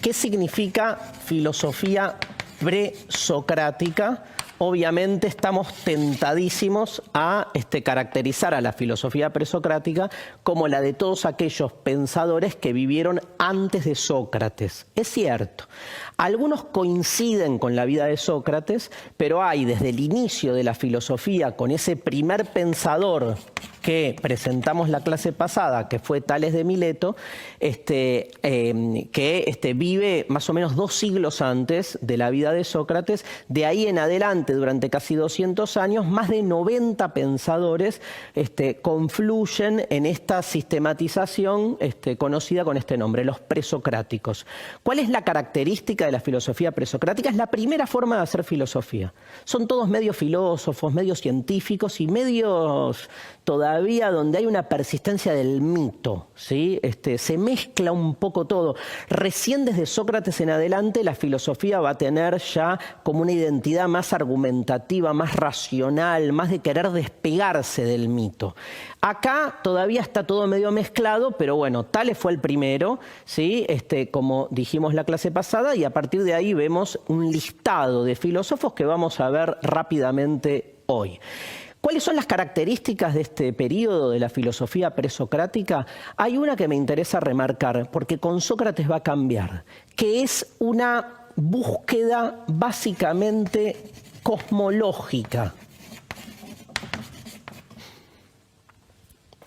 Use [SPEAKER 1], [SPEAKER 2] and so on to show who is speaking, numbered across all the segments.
[SPEAKER 1] ¿Qué significa filosofía presocrática? Obviamente estamos tentadísimos a caracterizar a la filosofía presocrática como la de todos aquellos pensadores que vivieron antes de Sócrates. Es cierto, algunos coinciden con la vida de Sócrates, pero hay desde el inicio de la filosofía, con ese primer pensador que presentamos la clase pasada, que fue Tales de Mileto, que vive más o menos 2 siglos antes de la vida de Sócrates. De ahí en adelante, durante casi 200 años, más de 90 pensadores confluyen en esta sistematización conocida con este nombre, los presocráticos. ¿Cuál es la característica de la filosofía presocrática? Es la primera forma de hacer filosofía. Son todos medios filósofos, medios científicos y medios todavía donde hay una persistencia del mito, ¿sí? Se mezcla un poco todo. Recién desde Sócrates en adelante la filosofía va a tener ya como una identidad más argumentativa, más racional, más de querer despegarse del mito. Acá todavía está todo medio mezclado, pero bueno, Tales fue el primero, ¿sí? Como dijimos la clase pasada, y a partir de ahí vemos un listado de filósofos que vamos a ver rápidamente hoy. ¿Cuáles son las características de este periodo de la filosofía presocrática? Hay una que me interesa remarcar, porque con Sócrates va a cambiar, que es una búsqueda básicamente cosmológica.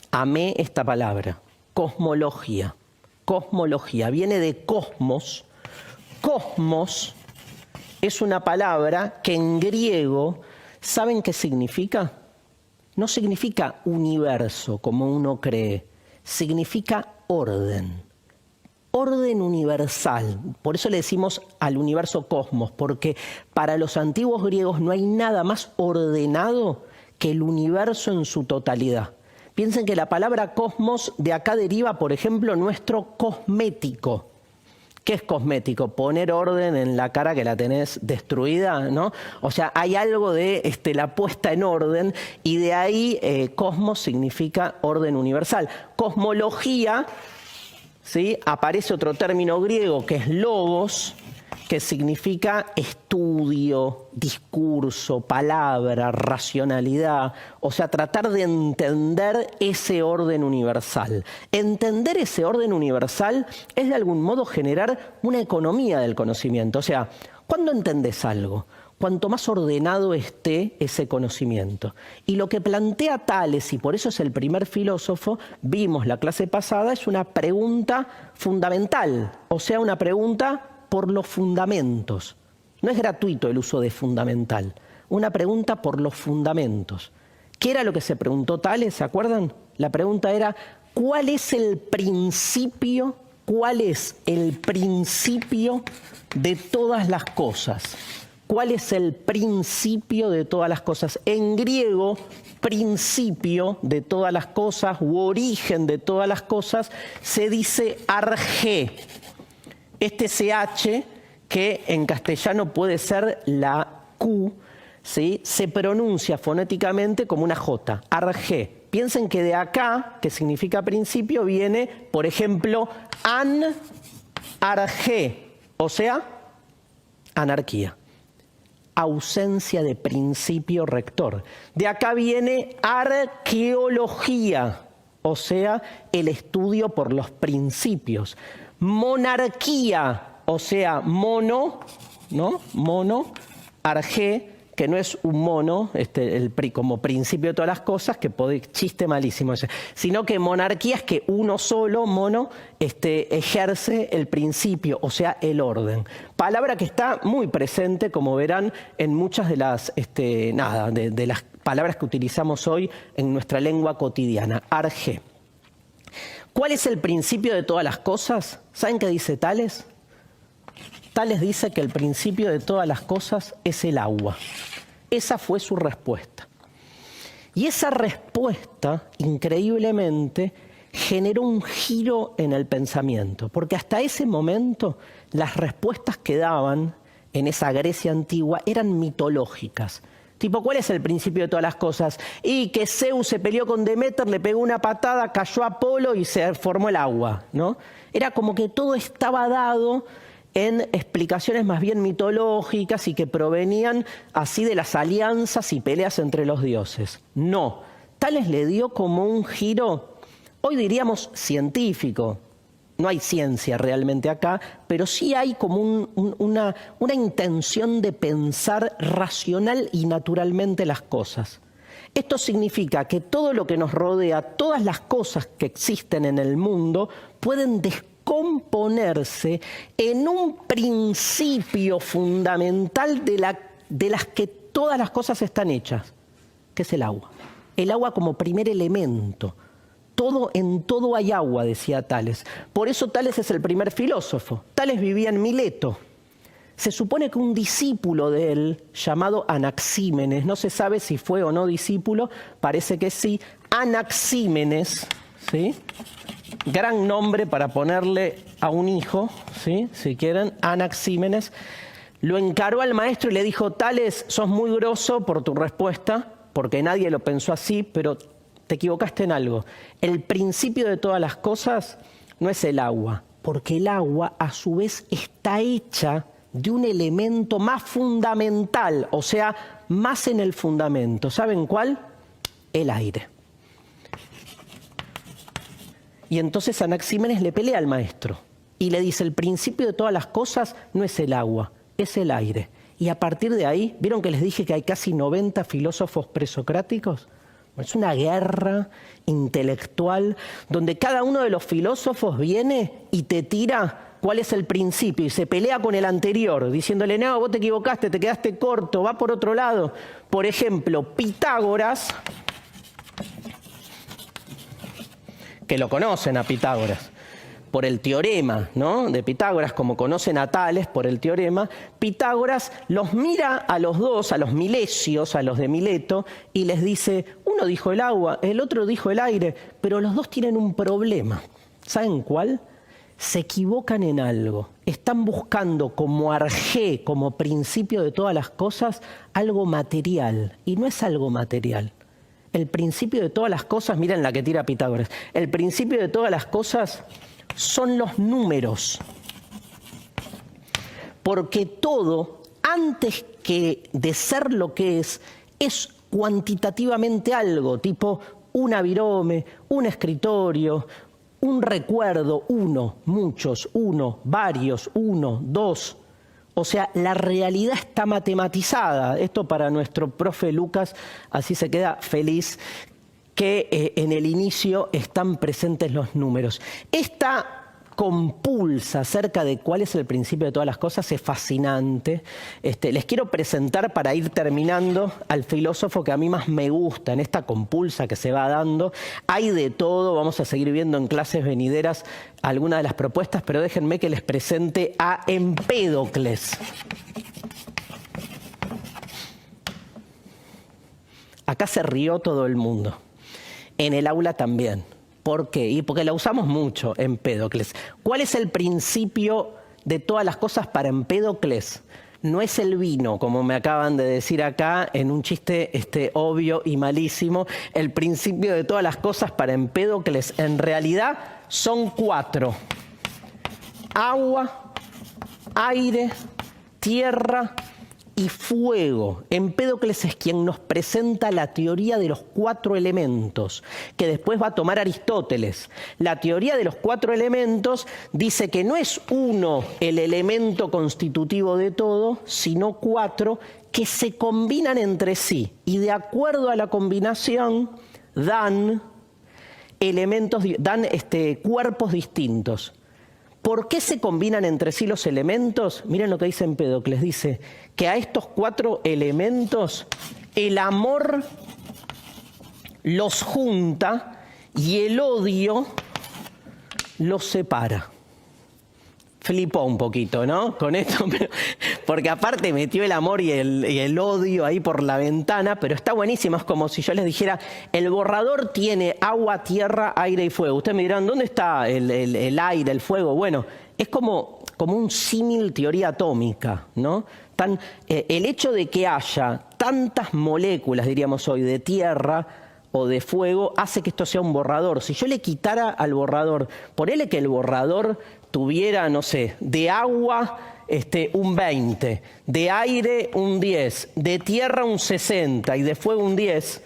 [SPEAKER 1] Amé esta palabra, cosmología. Cosmología viene de cosmos. Cosmos es una palabra que en griego, ¿saben qué significa? No significa universo, como uno cree, significa orden. Orden universal. Por eso le decimos al universo cosmos, porque para los antiguos griegos no hay nada más ordenado que el universo en su totalidad. Piensen que la palabra cosmos de acá deriva, por ejemplo, nuestro cosmético. ¿Qué es cosmético? Poner orden en la cara que la tenés destruida, ¿no? O sea, hay algo de la puesta en orden, y de ahí cosmos significa orden universal. Cosmología, ¿sí? Aparece otro término griego que es logos, que significa estudio, discurso, palabra, racionalidad. O sea, tratar de entender ese orden universal. Entender ese orden universal es de algún modo generar una economía del conocimiento. O sea, ¿cuándo entendés algo? Cuanto más ordenado esté ese conocimiento. Y lo que plantea Tales, y por eso es el primer filósofo, vimos la clase pasada, es una pregunta fundamental. O sea, una pregunta por los fundamentos. No es gratuito el uso de fundamental. Una pregunta por los fundamentos. ¿Qué era lo que se preguntó Tales? ¿Se acuerdan? La pregunta era, ¿cuál es el principio? ¿Cuál es el principio de todas las cosas? ¿Cuál es el principio de todas las cosas? En griego, principio de todas las cosas u origen de todas las cosas se dice argé. Este CH, que en castellano puede ser la Q, ¿sí? Se pronuncia fonéticamente como una J, argé. Piensen que de acá, que significa principio, viene, por ejemplo, argé, o sea, anarquía. Ausencia de principio rector. De acá viene arqueología, o sea, el estudio por los principios. Monarquía, o sea, mono, ¿no? Mono, argé, que no es un mono, como principio de todas las cosas, que chiste malísimo ese, sino que monarquía es que uno solo, mono, ejerce el principio, o sea, el orden. Palabra que está muy presente, como verán, en muchas de las, de las palabras que utilizamos hoy en nuestra lengua cotidiana, argé. ¿Cuál es el principio de todas las cosas? ¿Saben qué dice Tales? Tales dice que el principio de todas las cosas es el agua. Esa fue su respuesta. Y esa respuesta, increíblemente, generó un giro en el pensamiento, porque hasta ese momento las respuestas que daban en esa Grecia antigua eran mitológicas. Tipo, ¿cuál es el principio de todas las cosas? Y que Zeus se peleó con Deméter, le pegó una patada, cayó Apolo y se formó el agua, ¿no? Era como que todo estaba dado en explicaciones más bien mitológicas y que provenían así de las alianzas y peleas entre los dioses. No, Tales le dio como un giro, hoy diríamos científico. No hay ciencia realmente acá, pero sí hay como una intención de pensar racional y naturalmente las cosas. Esto significa que todo lo que nos rodea, todas las cosas que existen en el mundo, pueden descomponerse en un principio fundamental de las que todas las cosas están hechas, que es el agua. El agua como primer elemento. En todo hay agua, decía Tales. Por eso Tales es el primer filósofo. Tales vivía en Mileto. Se supone que un discípulo de él, llamado Anaxímenes, no se sabe si fue o no discípulo, parece que sí, Anaxímenes, ¿sí? Gran nombre para ponerle a un hijo, ¿sí? Si quieren, Anaxímenes, lo encaró al maestro y le dijo: Tales, sos muy groso por tu respuesta, porque nadie lo pensó así, pero te equivocaste en algo. El principio de todas las cosas no es el agua, porque el agua a su vez está hecha de un elemento más fundamental, o sea, más en el fundamento. ¿Saben cuál? El aire. Y entonces Anaxímenes le pelea al maestro y le dice: el principio de todas las cosas no es el agua, es el aire. Y a partir de ahí, ¿vieron que les dije que hay casi 90 filósofos presocráticos? Es una guerra intelectual donde cada uno de los filósofos viene y te tira cuál es el principio y se pelea con el anterior, diciéndole: no, vos te equivocaste, te quedaste corto, va por otro lado. Por ejemplo, Pitágoras, que lo conocen a Pitágoras por el teorema, ¿no?, de Pitágoras, como conocen a Tales por el teorema. Pitágoras los mira a los dos, a los milesios, a los de Mileto, y les dice: uno dijo el agua, el otro dijo el aire, pero los dos tienen un problema. ¿Saben cuál? Se equivocan en algo. Están buscando como arjé, como principio de todas las cosas, algo material, y no es algo material. El principio de todas las cosas, miren la que tira Pitágoras, el principio de todas las cosas son los números. Porque todo, antes que de ser lo que es cuantitativamente algo, tipo un avirome, un escritorio, un recuerdo, uno, muchos, uno, varios, uno, dos. O sea, la realidad está matematizada. Esto para nuestro profe Lucas, así se queda feliz, que en el inicio están presentes los números. Esta compulsa acerca de cuál es el principio de todas las cosas es fascinante. Les quiero presentar, para ir terminando, al filósofo que a mí más me gusta en esta compulsa que se va dando. Hay de todo, vamos a seguir viendo en clases venideras algunas de las propuestas, pero déjenme que les presente a Empédocles. Acá se rió todo el mundo. En el aula también. ¿Por qué? Y porque la usamos mucho, Empédocles. ¿Cuál es el principio de todas las cosas para Empédocles? No es el vino, como me acaban de decir acá en un chiste obvio y malísimo. El principio de todas las cosas para Empédocles en realidad son 4. Agua, aire, tierra y fuego. Empédocles es quien nos presenta la teoría de los 4 elementos, que después va a tomar Aristóteles. La teoría de los 4 elementos dice que no es uno el elemento constitutivo de todo, sino 4 que se combinan entre sí. Y de acuerdo a la combinación dan cuerpos distintos. ¿Por qué se combinan entre sí los elementos? Miren lo que dice Empédocles. Dice que a estos 4 elementos el amor los junta y el odio los separa. Flipó un poquito, ¿no? Con esto, porque aparte metió el amor y el odio ahí por la ventana, pero está buenísimo. Es como si yo les dijera: el borrador tiene agua, tierra, aire y fuego. Ustedes me dirán: ¿dónde está el aire, el fuego? Bueno, es como un símil teoría atómica, ¿no? El hecho de que haya tantas moléculas, diríamos hoy, de tierra o de fuego, hace que esto sea un borrador. Si yo le quitara al borrador, ponele que el borrador tuviera, no sé, de agua un 20, de aire un 10, de tierra un 60 y de fuego un 10,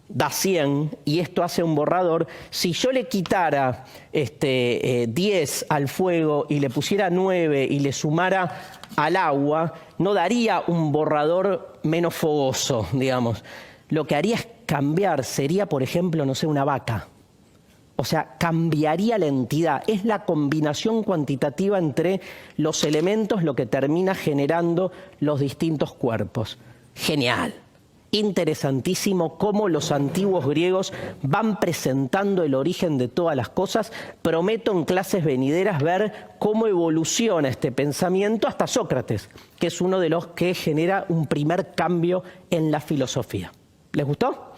[SPEAKER 1] da 100, y esto hace un borrador. Si yo le quitara 10 al fuego y le pusiera 9 y le sumara al agua, no daría un borrador menos fogoso, digamos. Lo que haría es cambiar, sería, por ejemplo, no sé, una vaca. O sea, cambiaría la entidad. Es la combinación cuantitativa entre los elementos lo que termina generando los distintos cuerpos. Genial. Interesantísimo cómo los antiguos griegos van presentando el origen de todas las cosas. Prometo en clases venideras ver cómo evoluciona este pensamiento hasta Sócrates, que es uno de los que genera un primer cambio en la filosofía. ¿Les gustó?